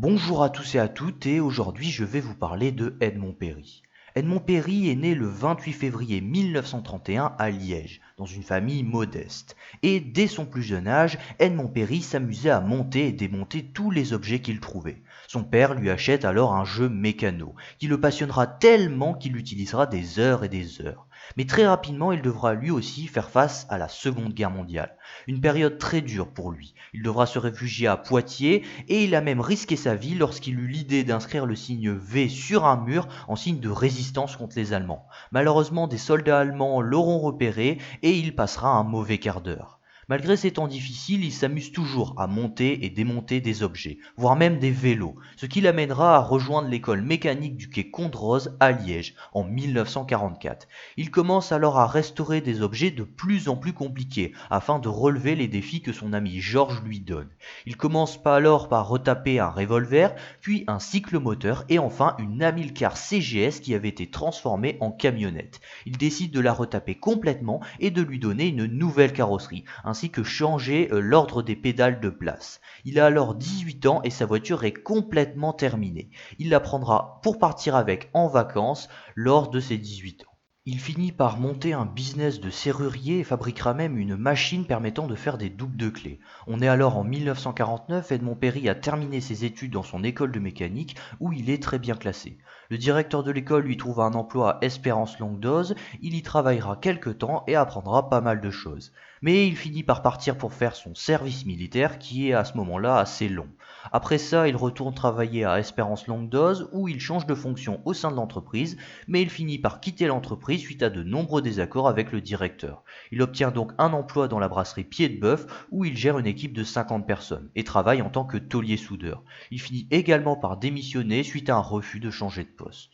Bonjour à tous et à toutes et aujourd'hui je vais vous parler de Edmond Péry. Edmond Péry est né le 28 février 1931 à Liège, dans une famille modeste. Et dès son plus jeune âge, Edmond Péry s'amusait à monter et démonter tous les objets qu'il trouvait. Son père lui achète alors un jeu mécano, qui le passionnera tellement qu'il l'utilisera des heures et des heures. Mais très rapidement, il devra lui aussi faire face à la Seconde Guerre mondiale. Une période très dure pour lui. Il devra se réfugier à Poitiers et il a même risqué sa vie lorsqu'il eut l'idée d'inscrire le signe V sur un mur en signe de résistance contre les Allemands. Malheureusement, des soldats allemands l'auront repéré et il passera un mauvais quart d'heure. Malgré ces temps difficiles, il s'amuse toujours à monter et démonter des objets, voire même des vélos, ce qui l'amènera à rejoindre l'école mécanique du quai Condroz à Liège en 1944. Il commence alors à restaurer des objets de plus en plus compliqués afin de relever les défis que son ami Georges lui donne. Il commence alors par retaper un revolver, puis un cyclomoteur et enfin une Amilcar CGS qui avait été transformée en camionnette. Il décide de la retaper complètement et de lui donner une nouvelle carrosserie, ainsi que changer l'ordre des pédales de place. Il a alors 18 ans et sa voiture est complètement terminée. Il la prendra pour partir avec en vacances lors de ses 18 ans. Il finit par monter un business de serrurier et fabriquera même une machine permettant de faire des doubles de clés. On est alors en 1949, Edmond Péry a terminé ses études dans son école de mécanique où il est très bien classé. Le directeur de l'école lui trouve un emploi à Espérance Longue-Dose, il y travaillera quelque temps et apprendra pas mal de choses. Mais il finit par partir pour faire son service militaire qui est à ce moment-là assez long. Après ça, il retourne travailler à Espérance Longue-Dose où il change de fonction au sein de l'entreprise, mais il finit par quitter l'entreprise suite à de nombreux désaccords avec le directeur. Il obtient donc un emploi dans la brasserie Pied de Bœuf où il gère une équipe de 50 personnes et travaille en tant que taulier soudeur. Il finit également par démissionner suite à un refus de changer de poste.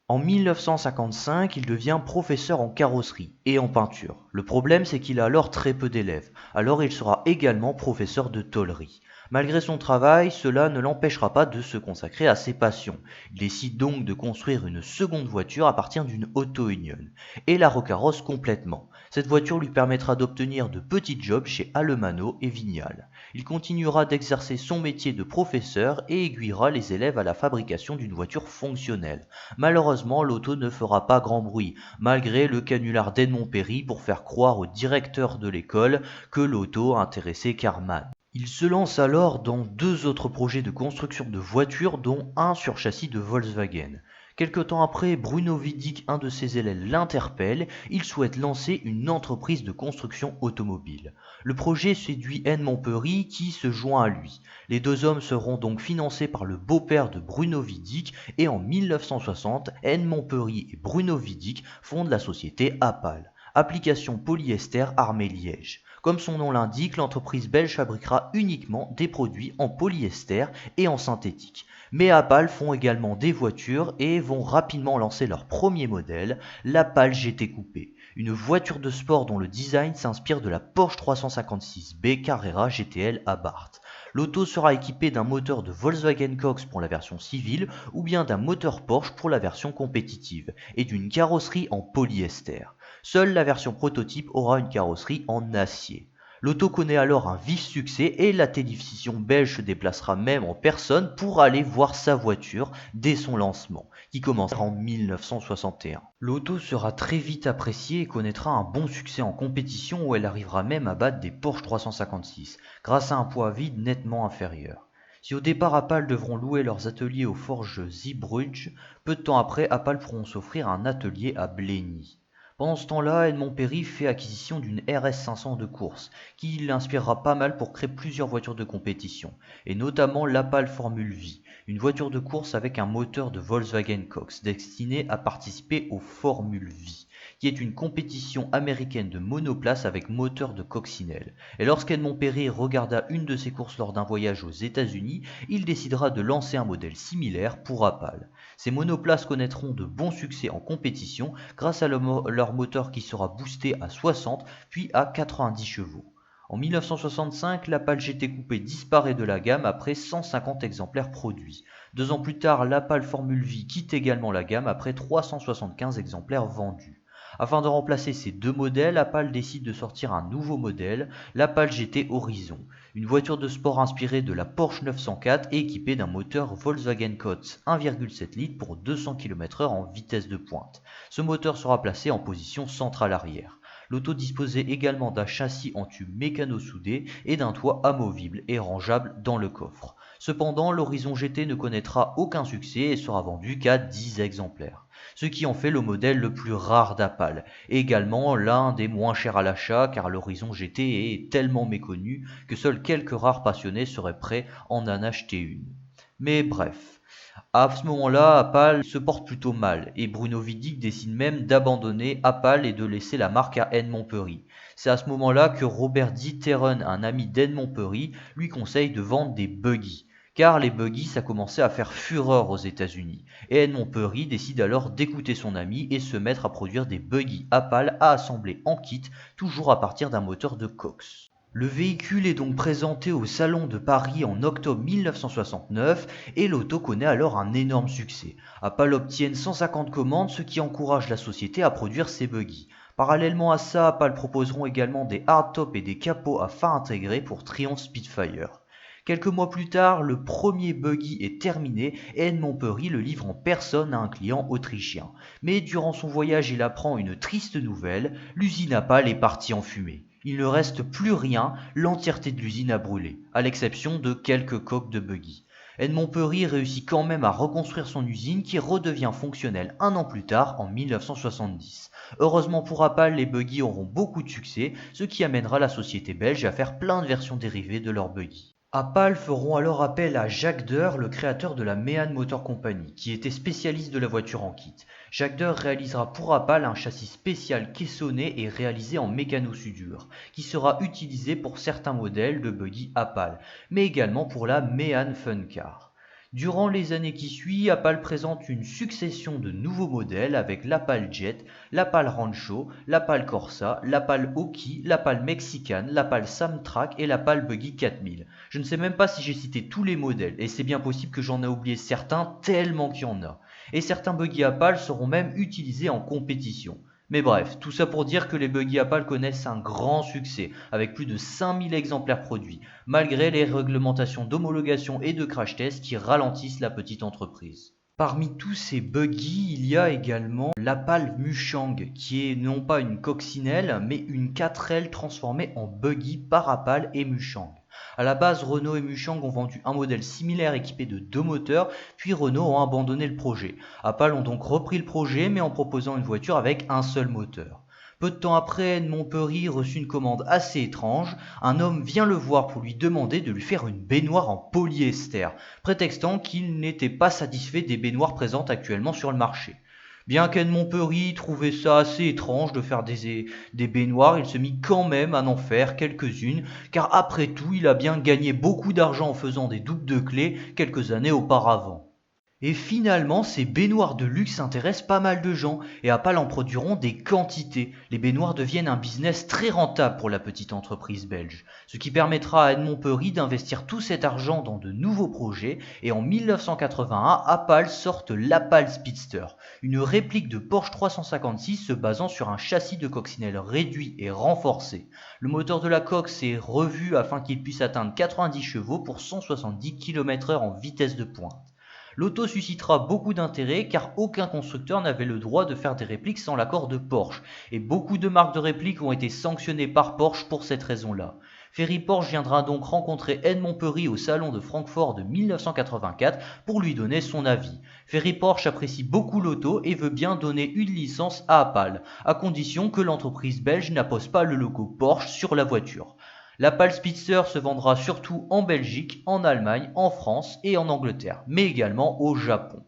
En 1955, il devient professeur en carrosserie et en peinture. Le problème, c'est qu'il a alors très peu d'élèves. Alors il sera également professeur de tôlerie. Malgré son travail, cela ne l'empêchera pas de se consacrer à ses passions. Il décide donc de construire une seconde voiture à partir d'une auto-union et la recarrosse complètement. Cette voiture lui permettra d'obtenir de petits jobs chez Alemano et Vignal. Il continuera d'exercer son métier de professeur et aiguillera les élèves à la fabrication d'une voiture fonctionnelle. Malheureusement, l'auto ne fera pas grand bruit, malgré le canular d'Edmond Péry pour faire croire au directeur de l'école que l'auto intéressait Karmann. Il se lance alors dans deux autres projets de construction de voitures, dont un sur châssis de Volkswagen. Quelque temps après, Bruno Vidic, un de ses élèves, l'interpelle. Il souhaite lancer une entreprise de construction automobile. Le projet séduit Edmond Péry qui se joint à lui. Les deux hommes seront donc financés par le beau-père de Bruno Vidic et en 1960, Edmond Péry et Bruno Vidic fondent la société Apal, Application Polyester Armée Liège. Comme son nom l'indique, l'entreprise belge fabriquera uniquement des produits en polyester et en synthétique. Mais Apal font également des voitures et vont rapidement lancer leur premier modèle, l'Apal GT Coupé, une voiture de sport dont le design s'inspire de la Porsche 356B Carrera GTL Abarth. L'auto sera équipée d'un moteur de Volkswagen Cox pour la version civile ou bien d'un moteur Porsche pour la version compétitive et d'une carrosserie en polyester. Seule la version prototype aura une carrosserie en acier. L'auto connaît alors un vif succès et la télévision belge se déplacera même en personne pour aller voir sa voiture dès son lancement, qui commencera en 1961. L'auto sera très vite appréciée et connaîtra un bon succès en compétition où elle arrivera même à battre des Porsche 356, grâce à un poids vide nettement inférieur. Si au départ Apal devront louer leurs ateliers aux forges Zeebrugge, peu de temps après Apal pourront s'offrir un atelier à Blény. Pendant ce temps-là, Edmond Péry fait acquisition d'une RS 500 de course, qui l'inspirera pas mal pour créer plusieurs voitures de compétition, et notamment l'Apal Formule V, une voiture de course avec un moteur de Volkswagen Cox, destinée à participer au Formule V, qui est une compétition américaine de monoplace avec moteur de coccinelle. Et lorsqu'Edmond Péry regarda une de ces courses lors d'un voyage aux États-Unis, il décidera de lancer un modèle similaire pour Apal. Ces monoplaces connaîtront de bons succès en compétition grâce à leur moteur qui sera boosté à 60 puis à 90 chevaux. En 1965, l'Apal GT Coupé disparaît de la gamme après 150 exemplaires produits. 2 ans plus tard, l'Apal Formule V quitte également la gamme après 375 exemplaires vendus. Afin de remplacer ces deux modèles, Opel décide de sortir un nouveau modèle, l'Opel GT Horizon, une voiture de sport inspirée de la Porsche 904 et équipée d'un moteur Volkswagen Kotz 1,7 litres pour 200 km/h en vitesse de pointe. Ce moteur sera placé en position centrale arrière. L'auto disposait également d'un châssis en tube mécano-soudé et d'un toit amovible et rangeable dans le coffre. Cependant, l'Horizon GT ne connaîtra aucun succès et sera vendu qu'à 10 exemplaires, ce qui en fait le modèle le plus rare d'Opel, et également l'un des moins chers à l'achat car l'Horizon GT est tellement méconnu que seuls quelques rares passionnés seraient prêts à en acheter une. Mais bref. À ce moment-là, Opel se porte plutôt mal et Bruno Vidic décide même d'abandonner Opel et de laisser la marque à Edmond Pery. C'est à ce moment-là que Robert Ditheren, un ami d'Edmond Pery, lui conseille de vendre des buggy. Car les buggy, ça commençait à faire fureur aux États-Unis. Et Edmond Pery décide alors d'écouter son ami et se mettre à produire des buggy Opel à assembler en kit, toujours à partir d'un moteur de Cox. Le véhicule est donc présenté au Salon de Paris en octobre 1969 et l'auto connaît alors un énorme succès. Opel obtient 150 commandes, ce qui encourage la société à produire ses buggy. Parallèlement à ça, Opel proposeront également des hardtops et des capots à phare intégrés pour Triumph Spitfire. Quelques mois plus tard, le premier buggy est terminé et Edmond Pery le livre en personne à un client autrichien. Mais durant son voyage, il apprend une triste nouvelle, l'usine Opel est partie en fumée. Il ne reste plus rien, l'entièreté de l'usine a brûlé, à l'exception de quelques coques de buggy. Edmond Pery réussit quand même à reconstruire son usine qui redevient fonctionnelle un an plus tard, en 1970. Heureusement pour Opel, les buggy auront beaucoup de succès, ce qui amènera la société belge à faire plein de versions dérivées de leurs buggy. Opel feront alors appel à Jacques Deur, le créateur de la Meehan Motor Company, qui était spécialiste de la voiture en kit. Jacques Deur réalisera pour Opel un châssis spécial caissonné et réalisé en mécano-soudure, qui sera utilisé pour certains modèles de buggy Opel, mais également pour la Meehan Fun Car. Durant les années qui suivent, Opel présente une succession de nouveaux modèles avec l'Opel Jet, l'Opel Rancho, l'Opel Corsa, l'Opel Hawkey, l'Opel Mexican, l'Opel Samtrac et l'Opel Buggy 4000. Je ne sais même pas si j'ai cité tous les modèles, et c'est bien possible que j'en ai oublié certains tellement qu'il y en a. Et certains buggy Opel seront même utilisés en compétition. Mais bref, tout ça pour dire que les buggy Opel connaissent un grand succès, avec plus de 5000 exemplaires produits, malgré les réglementations d'homologation et de crash test qui ralentissent la petite entreprise. Parmi tous ces buggy, il y a également l'Opel Mushang, qui est non pas une coccinelle, mais une 4L transformée en buggy par Opel et Mushang. À la base, Renault et Mushang ont vendu un modèle similaire équipé de deux moteurs, puis Renault a abandonné le projet. Opel ont donc repris le projet, mais en proposant une voiture avec un seul moteur. Peu de temps après, Edmond Pery reçut une commande assez étrange. Un homme vient le voir pour lui demander de lui faire une baignoire en polyester, prétextant qu'il n'était pas satisfait des baignoires présentes actuellement sur le marché. Bien qu'Edmond Pery trouvait ça assez étrange de faire des baignoires, il se mit quand même à en faire quelques-unes, car après tout, il a bien gagné beaucoup d'argent en faisant des doubles de clés quelques années auparavant. Et finalement, ces baignoires de luxe intéressent pas mal de gens et Opel en produiront des quantités. Les baignoires deviennent un business très rentable pour la petite entreprise belge, ce qui permettra à Edmond Pery d'investir tout cet argent dans de nouveaux projets et en 1981, Opel sort l'Opel Speedster, une réplique de Porsche 356 se basant sur un châssis de coccinelle réduit et renforcé. Le moteur de la Cox est revu afin qu'il puisse atteindre 90 chevaux pour 170 km/h en vitesse de pointe. L'auto suscitera beaucoup d'intérêt car aucun constructeur n'avait le droit de faire des répliques sans l'accord de Porsche et beaucoup de marques de répliques ont été sanctionnées par Porsche pour cette raison-là. Ferry Porsche viendra donc rencontrer Edmond Pery au salon de Francfort de 1984 pour lui donner son avis. Ferry Porsche apprécie beaucoup l'auto et veut bien donner une licence à Opel, à condition que l'entreprise belge n'appose pas le logo Porsche sur la voiture. L'Opel Speedster se vendra surtout en Belgique, en Allemagne, en France et en Angleterre, mais également au Japon.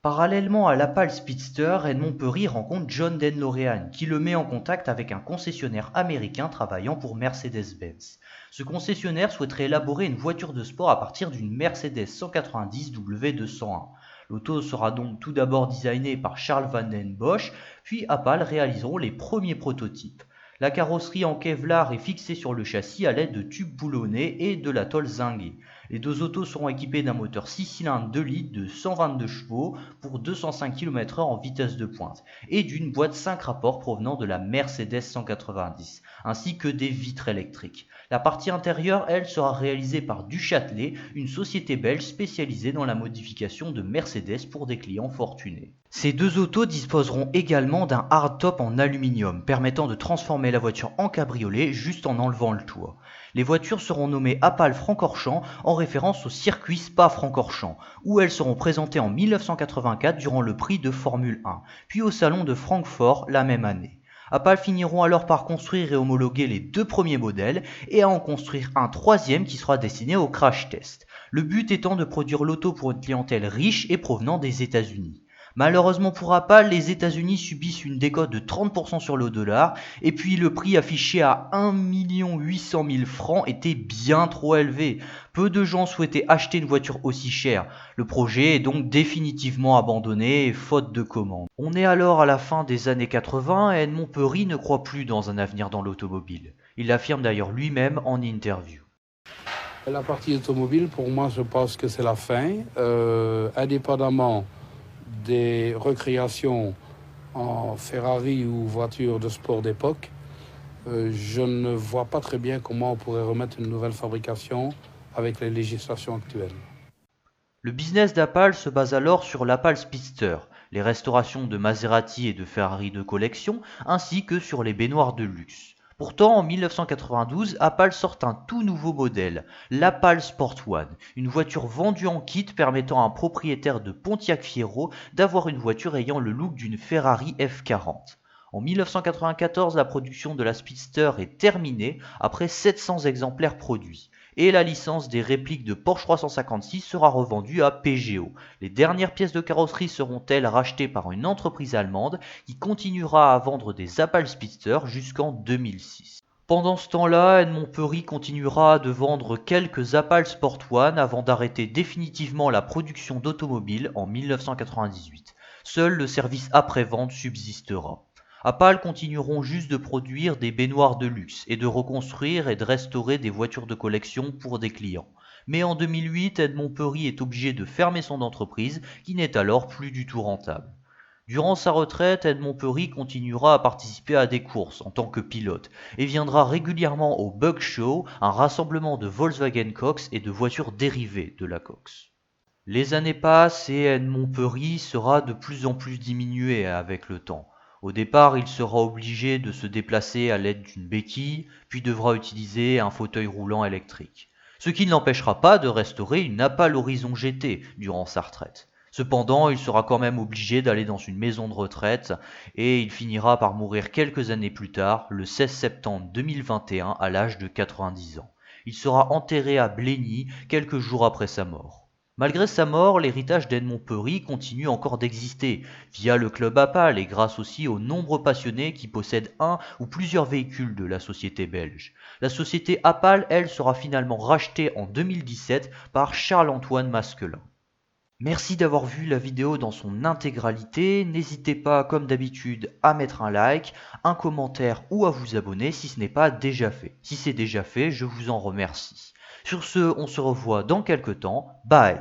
Parallèlement à l'Opel Speedster, Edmond Pery rencontre John Denlorean, qui le met en contact avec un concessionnaire américain travaillant pour Mercedes-Benz. Ce concessionnaire souhaiterait élaborer une voiture de sport à partir d'une Mercedes 190 W201. L'auto sera donc tout d'abord designée par Charles van den Bosch, puis Opel réaliseront les premiers prototypes. La carrosserie en Kevlar est fixée sur le châssis à l'aide de tubes boulonnés et de la tôle zinguée. Les deux autos seront équipées d'un moteur 6 cylindres 2 litres de 122 chevaux pour 205 km/h en vitesse de pointe et d'une boîte 5 rapports provenant de la Mercedes 190, ainsi que des vitres électriques. La partie intérieure, elle, sera réalisée par Duchâtelet, une société belge spécialisée dans la modification de Mercedes pour des clients fortunés. Ces deux autos disposeront également d'un hardtop en aluminium, permettant de transformer la voiture en cabriolet juste en enlevant le toit. Les voitures seront nommées Apal Francorchamps en référence au circuit Spa-Francorchamps, où elles seront présentées en 1984 durant le prix de Formule 1, puis au salon de Francfort la même année. Apal finiront alors par construire et homologuer les deux premiers modèles et à en construire un troisième qui sera destiné au crash test. Le but étant de produire l'auto pour une clientèle riche et provenant des États-Unis. Malheureusement pour Apal, les États-Unis subissent une décote de 30% sur le dollar et puis le prix affiché à 1 800 000 francs était bien trop élevé. Peu de gens souhaitaient acheter une voiture aussi chère. Le projet est donc définitivement abandonné faute de commandes. On est alors à la fin des années 80 et Edmond Petit ne croit plus dans un avenir dans l'automobile. Il l'affirme d'ailleurs lui-même en interview. La partie automobile, pour moi, je pense que c'est la fin. Indépendamment des recréations en Ferrari ou voitures de sport d'époque, je ne vois pas très bien comment on pourrait remettre une nouvelle fabrication avec les législations actuelles. Le business d'Apal se base alors sur l'Apal Speedster, les restaurations de Maserati et de Ferrari de collection, ainsi que sur les baignoires de luxe. Pourtant, en 1992, Apal sort un tout nouveau modèle, l'Apal Sport One, une voiture vendue en kit permettant à un propriétaire de Pontiac Fiero d'avoir une voiture ayant le look d'une Ferrari F40. En 1994, la production de la Speedster est terminée après 700 exemplaires produits. Et la licence des répliques de Porsche 356 sera revendue à Peugeot. Les dernières pièces de carrosserie seront-elles rachetées par une entreprise allemande qui continuera à vendre des Apal Speedster jusqu'en 2006. Pendant ce temps-là, Edmond Petit continuera de vendre quelques Apal Sport One avant d'arrêter définitivement la production d'automobiles en 1998. Seul le service après-vente subsistera. Apal continueront juste de produire des baignoires de luxe et de reconstruire et de restaurer des voitures de collection pour des clients. Mais en 2008, Edmond Petit est obligé de fermer son entreprise qui n'est alors plus du tout rentable. Durant sa retraite, Edmond Petit continuera à participer à des courses en tant que pilote et viendra régulièrement au Bug Show, un rassemblement de Volkswagen Cox et de voitures dérivées de la Cox. Les années passent et Edmond Petit sera de plus en plus diminué avec le temps. Au départ, il sera obligé de se déplacer à l'aide d'une béquille, puis devra utiliser un fauteuil roulant électrique. Ce qui ne l'empêchera pas de restaurer une Apal Horizon GT durant sa retraite. Cependant, il sera quand même obligé d'aller dans une maison de retraite et il finira par mourir quelques années plus tard, le 16 septembre 2021, à l'âge de 90 ans. Il sera enterré à Blény quelques jours après sa mort. Malgré sa mort, l'héritage d'Edmond Petit continue encore d'exister, via le club Apal et grâce aussi aux nombreux passionnés qui possèdent un ou plusieurs véhicules de la société belge. La société Apal, elle, sera finalement rachetée en 2017 par Charles-Antoine Masquelin. Merci d'avoir vu la vidéo dans son intégralité, n'hésitez pas comme d'habitude à mettre un like, un commentaire ou à vous abonner si ce n'est pas déjà fait. Si c'est déjà fait, je vous en remercie. Sur ce, on se revoit dans quelques temps, bye.